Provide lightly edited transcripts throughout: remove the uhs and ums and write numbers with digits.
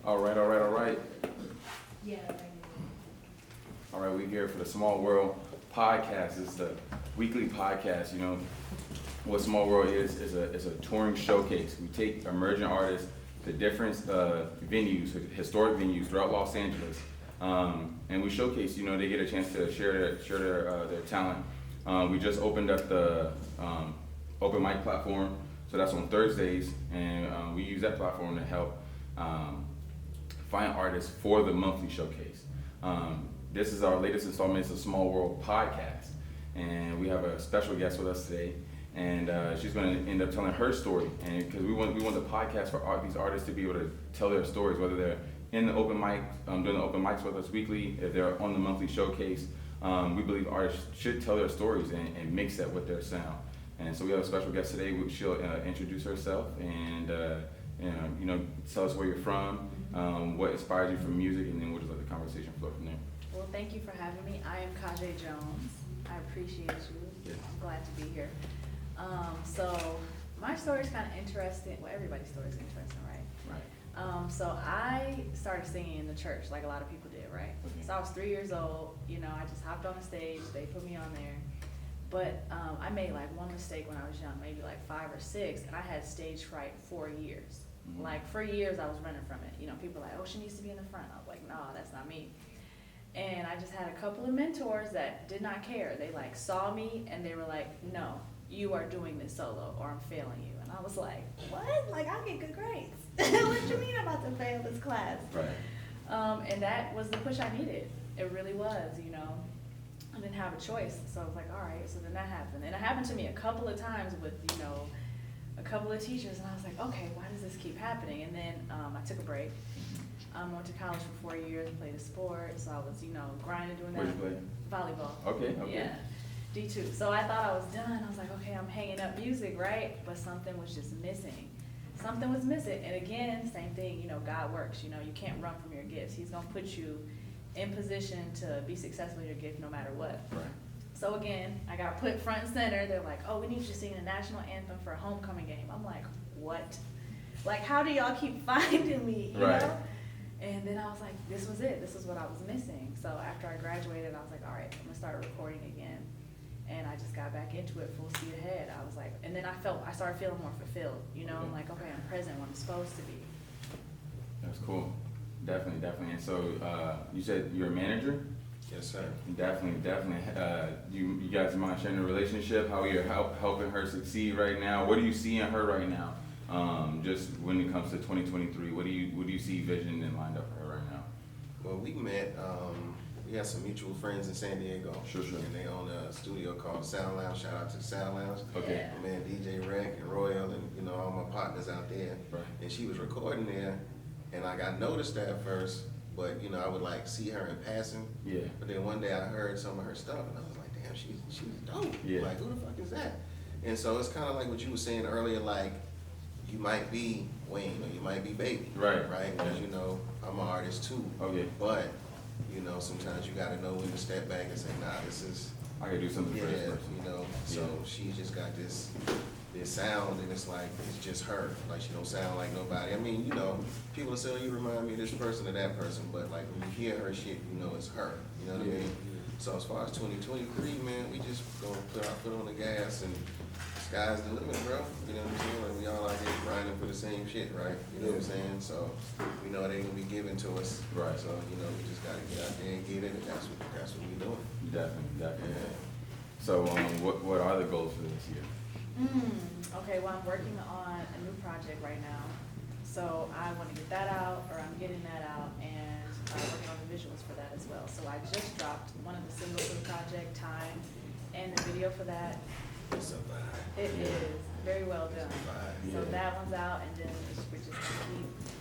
All right. Yeah. All right, we're here for the Small World podcast. It's the weekly podcast. You know, what Small World is a touring showcase. We take emerging artists to different venues, historic venues throughout Los Angeles, and we showcase. You know, they get a chance to share their talent. We just opened up the open mic platform, so that's on Thursdays, and we use that platform to help find artists for the monthly showcase. This is our latest installment. It's a Small World podcast, and we have a special guest with us today, and she's going to end up telling her story. And because we want the podcast for these artists to be able to tell their stories, whether they're in the open mic, doing the open mics with us weekly, if they're on the monthly showcase. We believe artists should tell their stories and mix that with their sound. And so we have a special guest today. She'll introduce herself and tell us where you're from, what inspires you from music, and then we'll just let the conversation flow from there. Well, thank you for having me. I am Kajé Jones. I appreciate you. Yeah. I'm glad to be here. So my story is kind of interesting. Well, everybody's story is interesting, right? Right. So I started singing in the church like a lot of people did, right? Okay. So I was 3 years old. You know, I just hopped on the stage. They put me on there. But I made like one mistake when I was young, maybe like 5 or 6, and I had stage fright for years. Mm-hmm. Like for years I was running from it. You know, people were like, oh, she needs to be in the front. I was like, no, that's not me. And I just had a couple of mentors that did not care. They like saw me and they were like, no, you are doing this solo or I'm failing you. And I was like, what? Like I get good grades. What do you mean I'm about to fail this class? Right. And that was the push I needed. It really was, you know. I didn't have a choice. So I was like, all right, so then that happened. And it happened to me a couple of times with, you know, a couple of teachers. And I was like, okay, why does this keep happening? And then I took a break. Went to college for 4 years, played a sport, so I was, you know, grinding, doing that. Where'd you play? Volleyball. Okay. Yeah, D2. So I thought I was done. I was like, okay, I'm hanging up music, right? But something was just missing. Something was missing. And again, same thing, you know, God works. You know, you can't run from your gifts. He's going to put you in position to be successful in your gift no matter what. Right. So again, I got put front and center. They're like, oh, we need you to sing the national anthem for a homecoming game. I'm like, what? Like, how do y'all keep finding me, you Right. know? And then I was like, this was it. This was what I was missing. So after I graduated, I was like, all right, I'm gonna start recording again. And I just got back into it full speed ahead. I was like, and then I started feeling more fulfilled. You know, I'm like, okay, I'm present when I'm supposed to be. That's cool. Definitely. And so you said you're a manager? Yes, sir. Definitely. You guys mind sharing the relationship? How you're helping her succeed right now? What do you see in her right now? Just when it comes to 2023, what do you see vision and lined up for her right now? Well, we met, we had some mutual friends in San Diego. Sure. And they own a studio called Sound Lounge. Shout out to Sound Lounge. Okay. Yeah. My man DJ Rec and Royal and, you know, all my partners out there. Right. And she was recording there, and I got noticed at first, but, you know, I would like see her in passing. Yeah. But then one day I heard some of her stuff, and I was like, damn, she's dope. Yeah. Like, who the fuck is that? And so it's kind of like what you were saying earlier, like, you might be Wayne or you might be Baby. Right. Because, you know, I'm an artist too. Okay. But, you know, sometimes you gotta know when to step back and say, nah, this is, I could do something yeah, for this person. you know. So Yeah. she's just got this sound, and it's like, it's just her. Like, she don't sound like nobody. I mean, you know, people will say, oh, you remind me of this person or that person, but like when you hear her shit, you know it's her. You know what I mean? So as far as 2023, man, we just gonna put our foot on the gas and sky's the limit, bro. You know what I'm saying? Like, we all out here grinding for the same shit, right? You know what I'm saying? So we know it ain't gonna be given to us. Right. So, you know, we just gotta get out there and get it, and that's what we doing. Definitely. Yeah. So what are the goals for this year? Okay, well, I'm working on a new project right now. So I want to get that out, or I'm getting that out, and I'm working on the visuals for that as well. So I just dropped one of the singles for the project, Time, and the video for that. It's a vibe. It is very well done. Vibe. So Yeah. that one's out, and then we're just gonna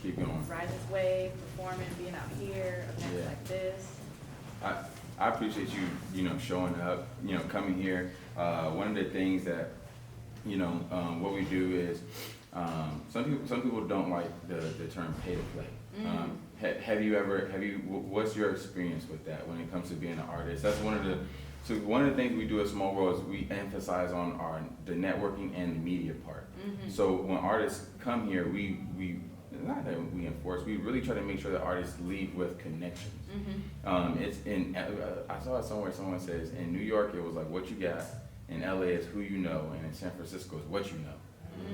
Keep going. keep riding this wave, performing, being out here, events Yeah. like this. I appreciate you know, showing up, you know, coming here. One of the things that, you know, what we do is, some people don't like the term pay to play. What's your experience with that when it comes to being an artist? That's one of the things we do at Small World is we emphasize on the networking and the media part. So when artists come here, we not that we enforce, we really try to make sure that artists leave with connections. It's in, I saw it somewhere, someone says, in New York it was like what you got, in LA is who you know, and in San Francisco is what you know.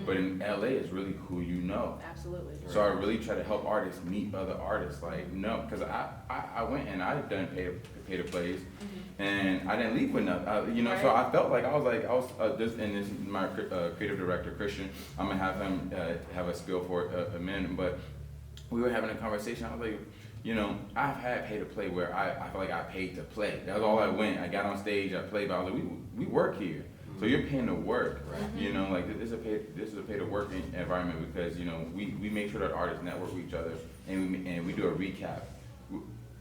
But in LA it's really who you know. Absolutely. So I really try to help artists meet other artists, like, no, because I went and I've done pay to plays, and I didn't leave with nothing, you know, so I felt like I was this, and this is my creative director, Christian, I'm gonna have him have a spiel for a minute, but we were having a conversation, I was like, you know, I've had pay to play where I feel like I paid to play. That's all I went, I got on stage, I played, but I was like, we work here. So you're paying to work, you know, like this is a pay to work environment because, you know, we make sure that artists network with each other and we do a recap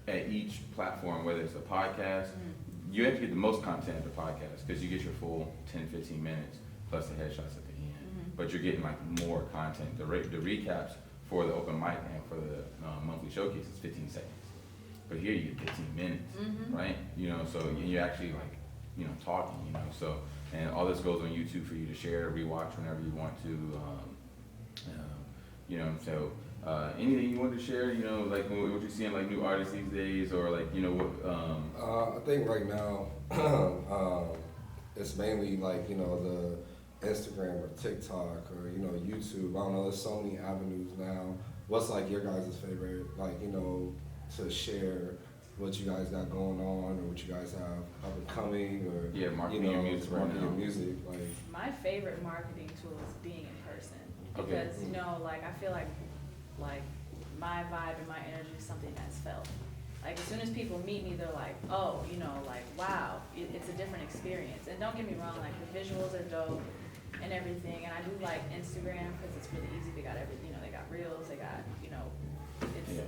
at each platform, whether it's a podcast. You have to get the most content of the podcast because you get your full 10, 15 minutes plus the headshots at the end. But you're getting like more content. The recaps for the open mic and for the monthly showcase is 15 seconds. But here you get 15 minutes, right? You know, so you're actually like, you know, talking, you know, so. And all this goes on YouTube for you to share, rewatch whenever you want to, you know, so anything you want to share, you know, like what you're seeing like new artists these days or like, you know, what, I think right now, it's mainly like, you know, the Instagram or TikTok or, you know, YouTube. I don't know, there's so many avenues now. What's like your guys' favorite, like, you know, to share what you guys got going on or what you guys have up and coming or marketing you know, your music right marketing now. your music, like My favorite marketing tool is being in person Okay. because you know, like I feel like my vibe and my energy is something that's felt. Like as soon as people meet me, they're like, oh, you know, like wow, it's a different experience. And don't get me wrong, like the visuals are dope and everything. And I do like Instagram because it's really easy. They got everything, you know, they got reels, they got, you know.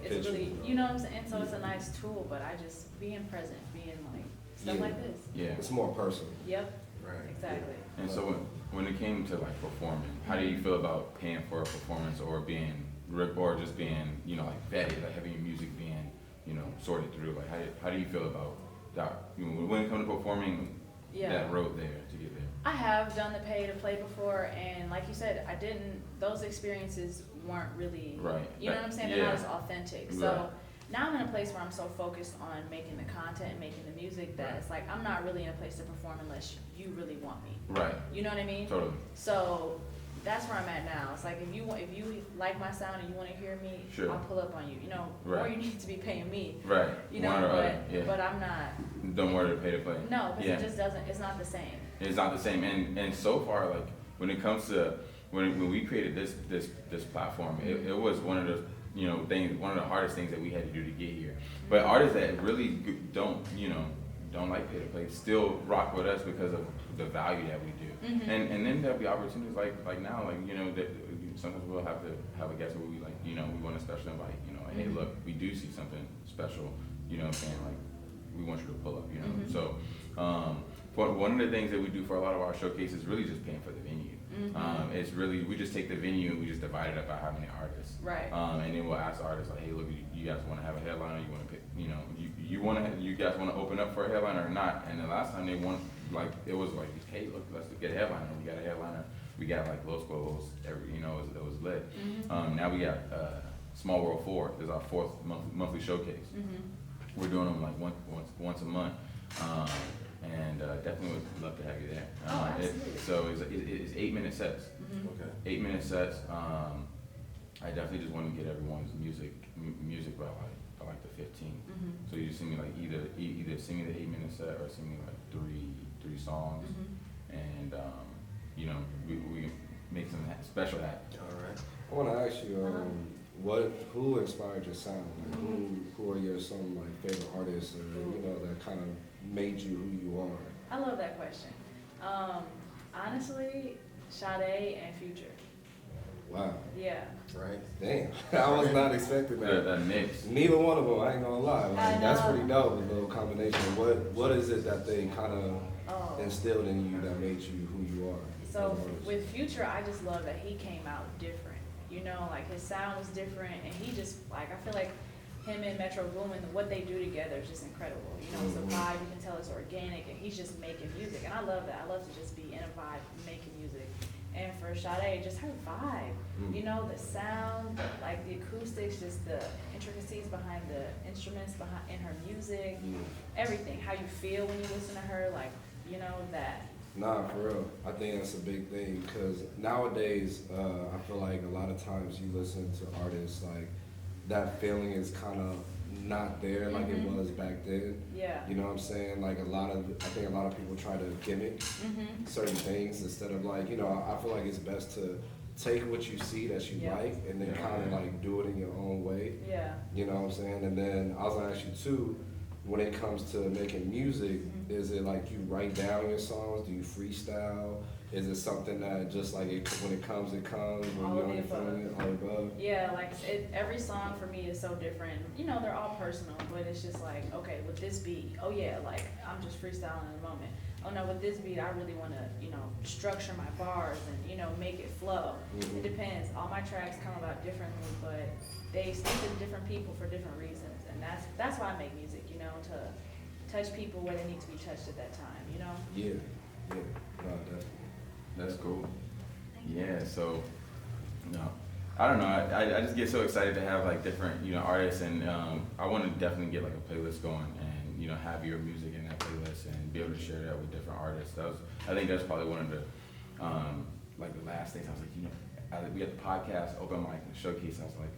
It's really, you know what I'm saying? So it's a nice tool, but I just being present, being like, stuff like this. Yeah. it's more personal. Yep, Right. exactly. And so when it came to like performing, how do you feel about paying for a performance or or just being, you know, like vetted, like having your music being, you know, sorted through? Like how do you feel about that? You know, when it comes to performing, that road there to get there? I have done the pay to play before, and like you said, those experiences weren't really, you know what I'm saying? They're not as authentic. So now I'm in a place where I'm so focused on making the content and making the music that it's like, I'm not really in a place to perform unless you really want me. Right. You know what I mean? Totally. So that's where I'm at now. It's like, if you like my sound and you want to hear me, I'll pull up on you, you know, or you need to be paying me. Right. You know, but I'm not. Don't worry to pay to play. No, because it just doesn't, it's not the same. It's not the same, and so far, like when it comes to when we created this platform, it was one of the one of the hardest things that we had to do to get here. But artists that really don't like pay to play still rock with us because of the value that we do, and then there'll be opportunities like now, like that sometimes we'll have to have a guest where we we want a special invite, like, hey, look, we do see something special, what I'm saying, like we want you to pull up, so. One of the things that we do for a lot of our showcases is really just paying for the venue. It's really, we just take the venue and we just divide it up by how many artists. Right. And then we'll ask the artists like, hey, look, you guys want to have a headliner? You want to pick, you guys want to open up for a headliner or not? And the last time they won, it was like, hey, look, let's get a headliner. We got a headliner. We got like Los Cobos, it was lit. Now we got Small World 4. This is our fourth monthly showcase. We're doing them like once a month. And definitely would love to have you there. So it's 8-minute sets. Okay. 8-minute sets. I definitely just want to get everyone's music by like the 15. So you just sing me like either sing me the 8-minute set or sing me like three songs, and we make some special happen. All right. I want to ask you, who inspired your sound? Like, who are some favorite artists, or that kind of made you who you are? I love that question. Honestly, Kajé and Future. Wow. Yeah. Right. Damn. I was not expecting that. That mix. Neither one of them, I ain't gonna lie. I That's know. pretty dope, a little combination. What is it that they kind of instilled in you that made you who you are? So with Future, I just love that he came out different. Like his sound was different, and he just I feel like him and Metro Boomin, what they do together is just incredible. It's a vibe, you can tell it's organic, and he's just making music, and I love that. I love to just be in a vibe, making music, And for Sade, just her vibe, you know, the sound, like the acoustics, just the intricacies behind the instruments in her music, everything, how you feel when you listen to her, like, you know, that. Nah, for real. I think that's a big thing because nowadays, I feel like a lot of times you listen to artists, like, that feeling is kind of not there like it was back then. Yeah. You know what I'm saying? Like I think a lot of people try to gimmick certain things instead of like, you know, I feel like it's best to take what you see that you like and then kind of like do it in your own way. Yeah. You know what I'm saying? And then I was gonna ask you too, when it comes to making music, is it like you write down your songs? Do you freestyle? Is it something that just like when it comes, it comes? When All you're of the on above. it, all above? Yeah, like every song for me is so different. You know, they're all personal, but it's just like, okay, with this beat, oh yeah, like I'm just freestyling in the moment. Oh no, with this beat, I really want to, you know, structure my bars and, you know, make it flow. It depends. All my tracks come about differently, but they speak to different people for different reasons. And that's why I make music, you know, to touch people where they need to be touched at that time, you know? Yeah, no, definitely. That's cool. Yeah, so, no, I don't know. I just get so excited to have like different, you know, artists, and I want to definitely get like a playlist going, and you know, have your music in that playlist and be able to share that with different artists. I think that's probably one of the like the last things I was like, you know, we got the podcast, open mic, and showcase. I was like,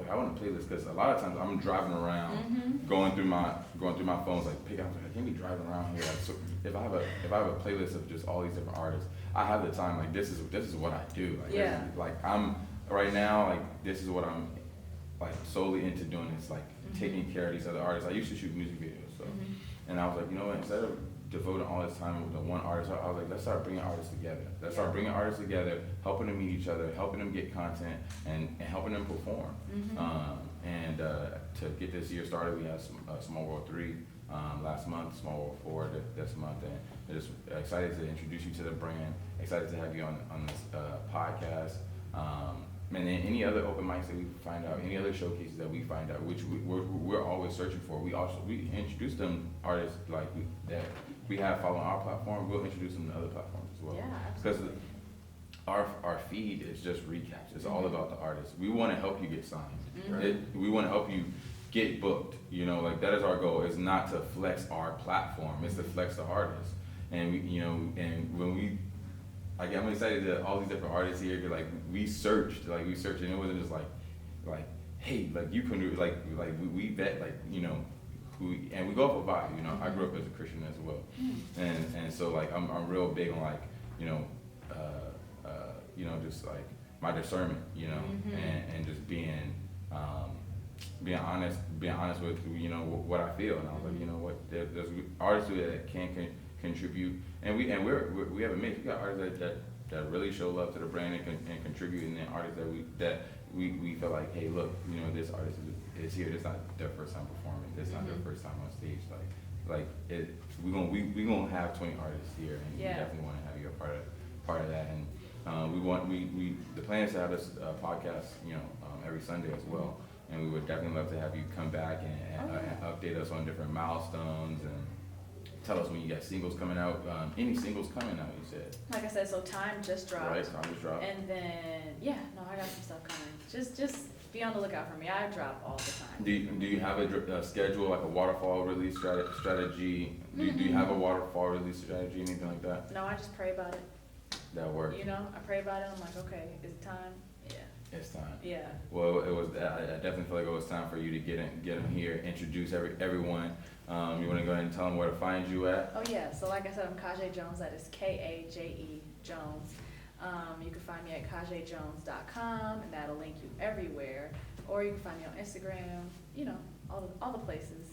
I want a playlist because a lot of times I'm driving around, going through my phones, like pick out. I can't be driving around here. Like, so if I have a playlist of just all these different artists, I have the time. Like this is what I do. Like, like I'm right now. Like this is what I'm like solely into doing. It's like taking care of these other artists. I used to shoot music videos, so and I was like, you know what? Instead of devoting all this time with the one artist, I was like, let's start bringing artists together. Let's start bringing artists together, helping them meet each other, helping them get content, and helping them perform. To get this year started, we had Small World 3 last month, Small World 4 this month, and I'm just excited to introduce you to the brand, excited to have you on this podcast. And then any other open mics that we find out, any other showcases that we find out, which we're always searching for. We introduce them artists like that we have following our platform. We'll introduce them to other platforms as well. Yeah, because our feed is just recaps. It's all about the artists. We want to help you get signed. We want to help you get booked. You know, like that is our goal. It's not to flex our platform. It's to flex the artists. And we, you know, and when we. Like, I'm excited that all these different artists here, like we searched, and it wasn't just like, hey, like you can do, like we vet, like, you know, and we go off a vibe, you know. I grew up as a Christian as well, and so like I'm real big on like, you know, just like my discernment, you know, and just being honest with, you know, what I feel, and I was like, you know what, there's artists that can contribute, and we have a mix. We got artists that really show love to the brand and contribute, and then artists that we feel like, hey, look, you know, this artist is here. This is not their first time performing. This is not their first time on stage. We gonna have 20 artists here, and we definitely want to have you a part of that. And the plan is to have this podcast, you know, every Sunday as well. And we would definitely love to have you come back and update us on different milestones and tell us when you got singles coming out. Any singles coming out, you said? Like I said, so Time just dropped. Right, Time just dropped. And then, I got some stuff coming. Just be on the lookout for me. I drop all the time. Do you have a schedule, like a waterfall release strategy? Do you have a waterfall release strategy, anything like that? No, I just pray about it. That works. You know, I pray about it. I'm like, okay, it's time. Yeah. It's time. Yeah. Well, it was. I definitely feel like it was time for you to get in here, introduce everyone. You want to go ahead and tell them where to find you at? Oh yeah. So like I said, I'm Kajé Jones. That is Kaje Jones. You can find me at kajjones.com, and that'll link you everywhere. Or you can find me on Instagram. You know, all the places.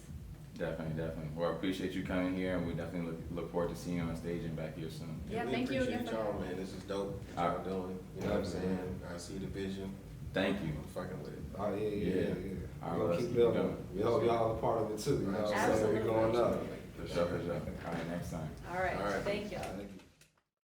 Definitely. Well, I appreciate you coming here, and we definitely look forward to seeing you on stage and back here soon. Yeah, we thank you again appreciate for y'all, having man. me. This is dope. What y'all doing? You know what I'm saying? I see the vision. Thank you. I'm fucking with it. Oh yeah. All We're right, gonna keep let's building. keep going. We hope y'all are part of it too. You know what I'm saying? Absolutely. We're going up. For sure. All right, next time. All right. All right. Thank you. Thank you.